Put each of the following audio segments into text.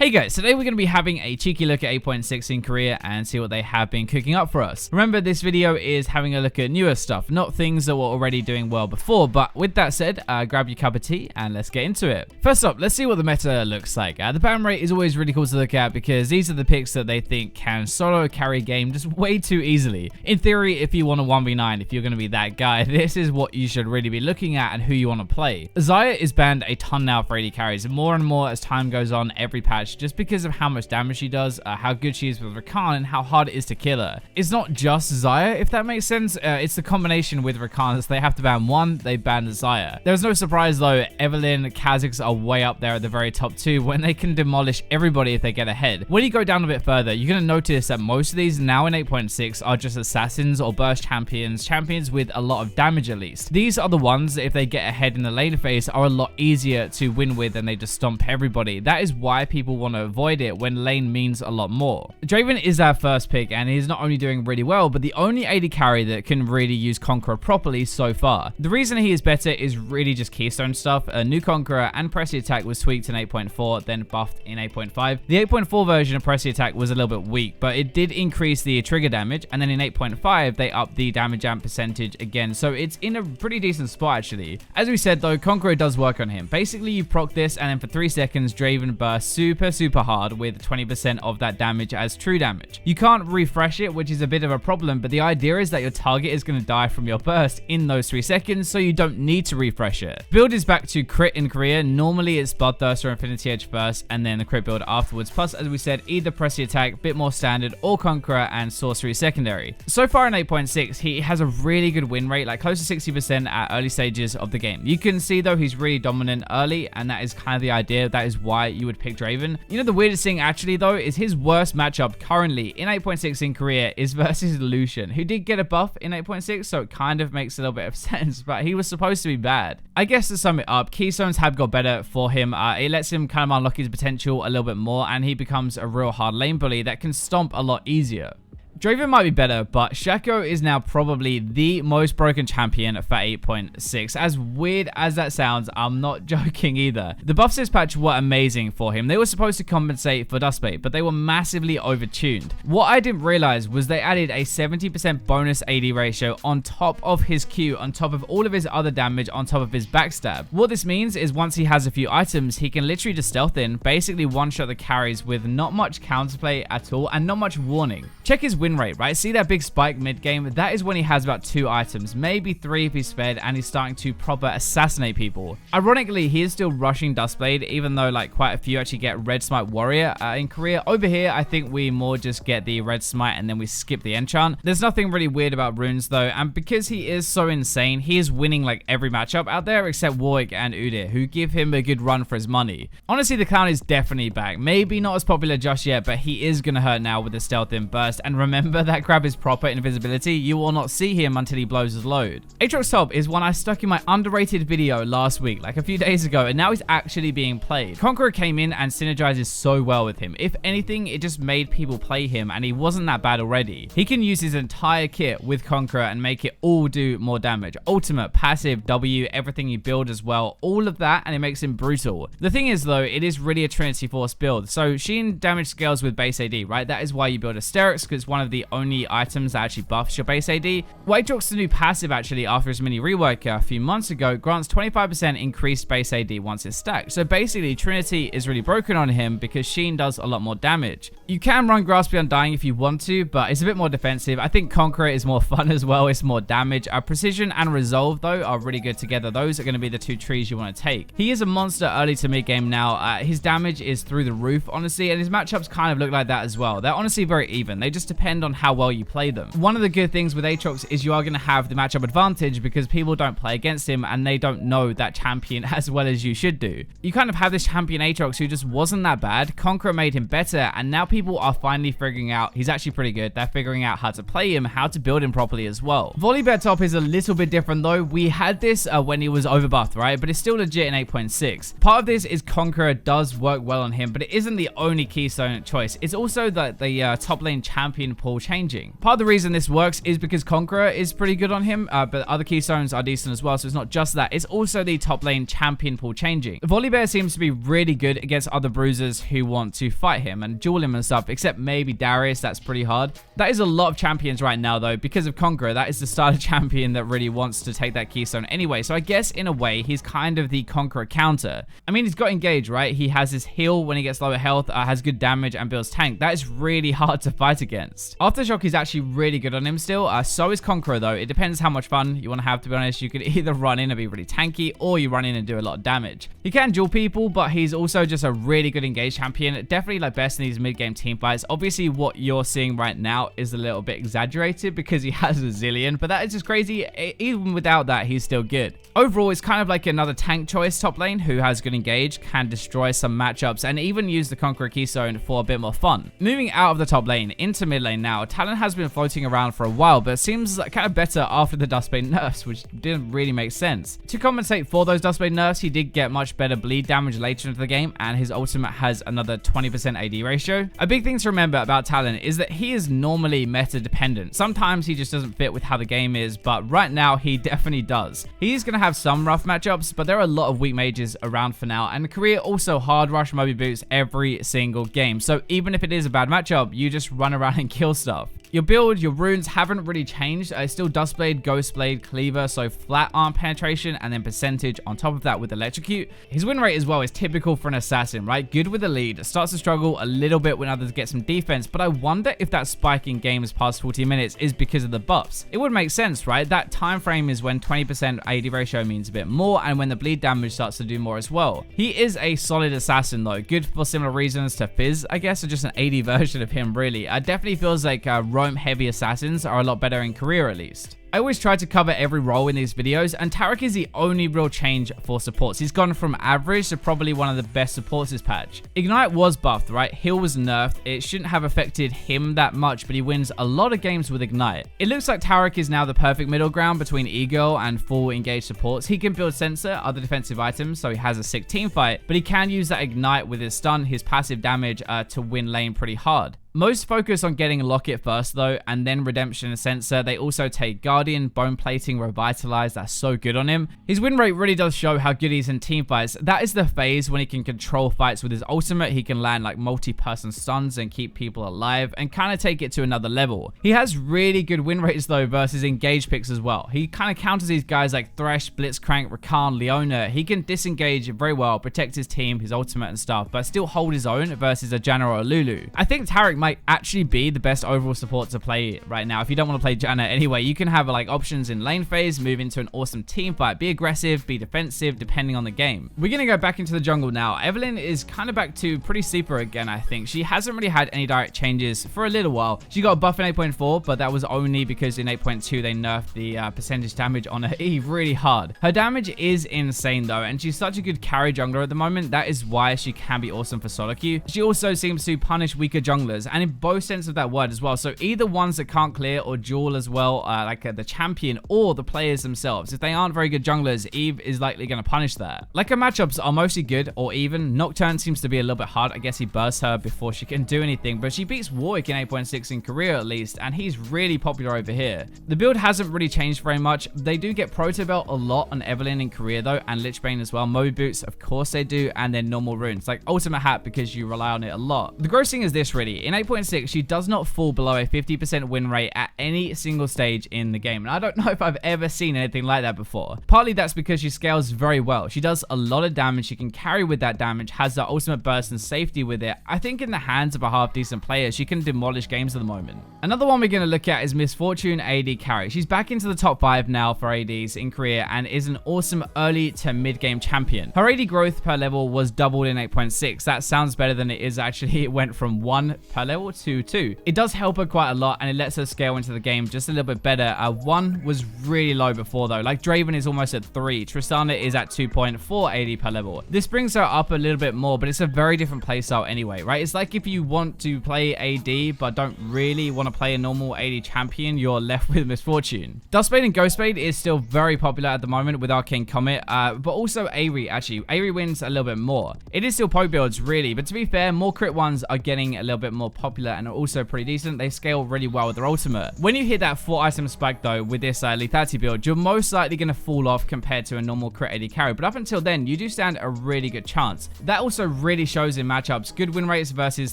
Hey guys, today we're going to be having a cheeky look at 8.6 in Korea and see what they have been cooking up for us. Remember, this video is having a look at newer stuff, not things that were already doing well before, but with that said, grab your cup of tea and let's get into it. First up, let's see what the meta looks like. The ban rate is always really cool to look at because these are the picks that they think can solo carry a game just way too easily. In theory, if you want a 1v9, if you're going to be that guy, this is what you should really be looking at and who you want to play. Xayah is banned a ton now for AD carries, more and more as time goes on every patch, just because of how much damage she does, how good she is with Rakan, and how hard it is to kill her. It's not just Xayah, if that makes sense. It's the combination with Rakan. So they have to ban one, they ban Xayah. There's no surprise though, Evelyn, Kha'Zix are way up there at the very top too, when they can demolish everybody if they get ahead. When you go down a bit further, you're going to notice that most of these now in 8.6 are just assassins or burst champions with a lot of damage at least. These are the ones that if they get ahead in the lane phase are a lot easier to win with and they just stomp everybody. That is why people want to avoid it when lane means a lot more. Draven is our first pick and he's not only doing really well, but the only AD carry that can really use Conqueror properly so far. The reason he is better is really just keystone stuff. A new Conqueror and Pressy Attack was tweaked in 8.4, then buffed in 8.5. The 8.4 version of Pressy Attack was a little bit weak, but it did increase the trigger damage, and then in 8.5 they upped the damage amp percentage again, so it's in a pretty decent spot actually. As we said though, Conqueror does work on him. Basically you proc this and then for 3 seconds Draven bursts super hard with 20% of that damage as true damage. You can't refresh it, which is a bit of a problem, but the idea is that your target is going to die from your burst in those 3 seconds, so you don't need to refresh it. Build is back to crit in Korea. Normally it's Bloodthirst or Infinity Edge first and then the crit build afterwards, plus as we said, either Pressy Attack, bit more standard, or Conqueror and Sorcery secondary. So far in 8.6 he has a really good win rate, like close to 60% at early stages of the game. You can see though he's really dominant early, and that is kind of the idea. That is why you would pick Draven. You know, the weirdest thing actually though is his worst matchup currently in 8.6 in Korea is versus Lucian, who did get a buff in 8.6, so it kind of makes a little bit of sense, but he was supposed to be bad. I guess to sum it up, keystones have got better for him. It lets him kind of unlock his potential a little bit more, and he becomes a real hard lane bully that can stomp a lot easier. Draven might be better, but Shaco is now probably the most broken champion for 8.6. As weird as that sounds, I'm not joking either. The buffs this patch were amazing for him. They were supposed to compensate for Dustbait, but they were massively overtuned. What I didn't realize was they added a 70% bonus AD ratio on top of his Q, on top of all of his other damage, on top of his backstab. What this means is once he has a few items, he can literally just stealth in, basically one-shot the carries with not much counterplay at all and not much warning. Check his win rate, right? See that big spike mid game? That is when he has about 2 items, maybe 3 if he's fed, and he's starting to proper assassinate people. Ironically, he is still rushing Dustblade, even though like quite a few actually get Red Smite Warrior in Korea. Over here, I think we more just get the Red Smite and then we skip the enchant. There's nothing really weird about runes though, and because he is so insane, he is winning like every matchup out there except Warwick and Udyr, who give him a good run for his money. Honestly, the clown is definitely back. Maybe not as popular just yet, but he is gonna hurt now with the stealth in burst, and remember that grab is proper invisibility. You will not see him until he blows his load. Aatrox top is one I stuck in my underrated video last week, like a few days ago, and now he's actually being played. Conqueror came in and synergizes so well with him. If anything, it just made people play him, and he wasn't that bad already. He can use his entire kit with Conqueror and make it all do more damage. Ultimate, passive, W, everything you build as well, all of that, and it makes him brutal. The thing is though, it is really a Trinity Force build, so Sheen damage scales with base AD, right? That is why you build Asterix, because it's one of the only items that actually buffs your base AD. Aatrox's new passive actually after his mini rework a few months ago grants 25% increased base AD once it's stacked. So basically Trinity is really broken on him because Sheen does a lot more damage. You can run Grasp Beyond Dying if you want to, but it's a bit more defensive. I think Conqueror is more fun as well. It's more damage. Precision and Resolve though are really good together. Those are going to be the 2 trees you want to take. He is a monster early to mid game now. His damage is through the roof honestly, and his matchups kind of look like that as well. They're honestly very even. They just depend on how well you play them. One of the good things with Aatrox is you are going to have the matchup advantage because people don't play against him and they don't know that champion as well as you should do. You kind of have this champion Aatrox who just wasn't that bad. Conqueror made him better, and now people are finally figuring out he's actually pretty good. They're figuring out how to play him, how to build him properly as well. Volibear top is a little bit different though. We had this when he was overbuffed, right? But it's still legit in 8.6. Part of this is Conqueror does work well on him, but it isn't the only keystone choice. It's also the top lane champion pool changing. Part of the reason this works is because Conqueror is pretty good on him, but other keystones are decent as well, so it's not just that. It's also the top lane champion pool changing. Volibear seems to be really good against other bruisers who want to fight him and duel him and stuff, except maybe Darius. That's pretty hard. That is a lot of champions right now, though, because of Conqueror. That is the starter champion that really wants to take that keystone anyway, so I guess in a way he's kind of the Conqueror counter. I mean, he's got engaged, right? He has his heal when he gets lower health, has good damage, and builds tank. That is really hard to fight against. Aftershock is actually really good on him still. So is Conqueror, though. It depends how much fun you want to have, to be honest. You could either run in and be really tanky, or you run in and do a lot of damage. He can duel people, but he's also just a really good engaged champion. Definitely like best in these mid-game team fights. Obviously, what you're seeing right now is a little bit exaggerated because he has a zillion, but that is just crazy. Even without that, he's still good. Overall, it's kind of like another tank choice top lane who has good engage, can destroy some matchups, and even use the Conqueror keystone for a bit more fun. Moving out of the top lane into mid lane now, Talon has been floating around for a while, but seems kind of better after the Dustblade nerfs, which didn't really make sense. To compensate for those Dustblade nerfs, he did get much better bleed damage later into the game, and his ultimate has another 20% AD ratio. A big thing to remember about Talon is that he is normally meta dependent. Sometimes he just doesn't fit with how the game is, but right now he definitely does. He's going to have some rough matchups, but there are a lot of weak mages around for now, and Korea also hard rush Moby Boots every single game, so even if it is a bad matchup, you just run around and kill stuff. Your build, your runes haven't really changed. It's still Dustblade, Ghostblade, Cleaver, so flat arm penetration, and then percentage on top of that with Electrocute. His win rate as well is typical for an assassin, right? Good with the lead, starts to struggle a little bit when others get some defense, but I wonder if that spike in games past 40 minutes is because of the buffs. It would make sense, right? That time frame is when 20% AD ratio means a bit more, and when the bleed damage starts to do more as well. He is a solid assassin though, good for similar reasons to Fizz, I guess, or just an AD version of him really. Definitely feels like heavy assassins are a lot better in career at least. I always try to cover every role in these videos, and Tarik is the only real change for supports. He's gone from average to probably one of the best supports this patch. Ignite was buffed, right? Heal was nerfed. It shouldn't have affected him that much, but he wins a lot of games with Ignite. It looks like Tarik is now the perfect middle ground between e-girl and full engaged supports. He can build sensor, other defensive items, so he has a sick team fight, but he can use that Ignite with his stun, his passive damage to win lane pretty hard. Most focus on getting Locket first though, and then Redemption and Sensor. They also take Guardian, Bone Plating, Revitalize. That's so good on him. His win rate really does show how good he is in team fights. That is the phase when he can control fights with his ultimate. He can land like multi-person stuns and keep people alive and kind of take it to another level. He has really good win rates though versus engage picks as well. He kind of counters these guys like Thresh, Blitzcrank, Rakan, Leona. He can disengage very well, protect his team, his ultimate and stuff, but still hold his own versus a Janna or a Lulu. I think Tarik might actually be the best overall support to play right now. If you don't want to play Janna anyway, you can have like options in lane phase, move into an awesome team fight, be aggressive, be defensive, depending on the game. We're going to go back into the jungle now. Evelyn is kind of back to pretty sleeper again, I think. She hasn't really had any direct changes for a little while. She got a buff in 8.4, but that was only because in 8.2 they nerfed the percentage damage on her Eve really hard. Her damage is insane though, and she's such a good carry jungler at the moment. That is why she can be awesome for solo queue. She also seems to punish weaker junglers, and in both sense of that word as well. So either ones that can't clear or duel as well, like the champion or the players themselves. If they aren't very good junglers, Eve is likely going to punish that. Like her matchups are mostly good or even. Nocturne seems to be a little bit hard. I guess he bursts her before she can do anything, but she beats Warwick in 8.6 in career at least, and he's really popular over here. The build hasn't really changed very much. They do get Proto Belt a lot on Evelyn in career though, and Lichbane as well. Moby Boots, of course they do, and then normal runes like Ultimate Hat because you rely on it a lot. The gross thing is this really. In 8.6, she does not fall below a 50% win rate at any single stage in the game, and I don't know if I've ever seen anything like that before. Partly that's because she scales very well. She does a lot of damage. She can carry with that damage, has the ultimate burst and safety with it. I think in the hands of a half decent player, she can demolish games at the moment. Another one we're going to look at is Misfortune AD carry. She's back into the top 5 now for ADs in career and is an awesome early to mid game champion. Her AD growth per level was doubled in 8.6. That sounds better than it is actually. It went from 1 per level to 2. It does help her quite a lot, and it lets her scale into the game just a little bit better. 1 was really low before though. Like Draven is almost at 3. Tristana is at 2.4 AD per level. This brings her up a little bit more, but it's a very different playstyle anyway, right? It's like if you want to play AD but don't really want to play a normal AD champion, you're left with Misfortune. Dustblade and Ghostblade is still very popular at the moment with Arcane Comet, but also Aerie actually. Aerie wins a little bit more. It is still poke builds really, but to be fair, more crit ones are getting a little bit more popular and are also pretty decent. They scale really well with their ultimate. When you hit that 4 item spike though with this lethality build, you're most likely going to fall off compared to a normal crit AD carry, but up until then you do stand a really good chance. That also really shows in matchups. Good win rates versus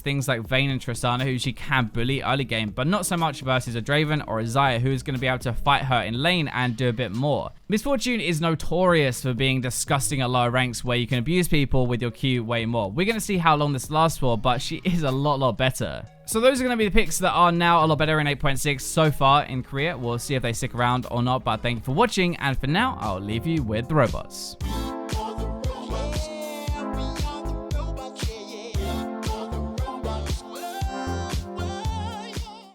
things like Vayne and Tristana, who she can bully early game, but not so much versus a Draven or a Xayah, who is going to be able to fight her in lane and do a bit more. Misfortune is notorious for being disgusting at lower ranks where you can abuse people with your Q way more. We're going to see how long this lasts for, but she is a lot better. So those are going to be the picks that are now a lot better in 8.6 so far in Korea. We'll see if they stick around or not, but thank you for watching, and for now, I'll leave you with the robots.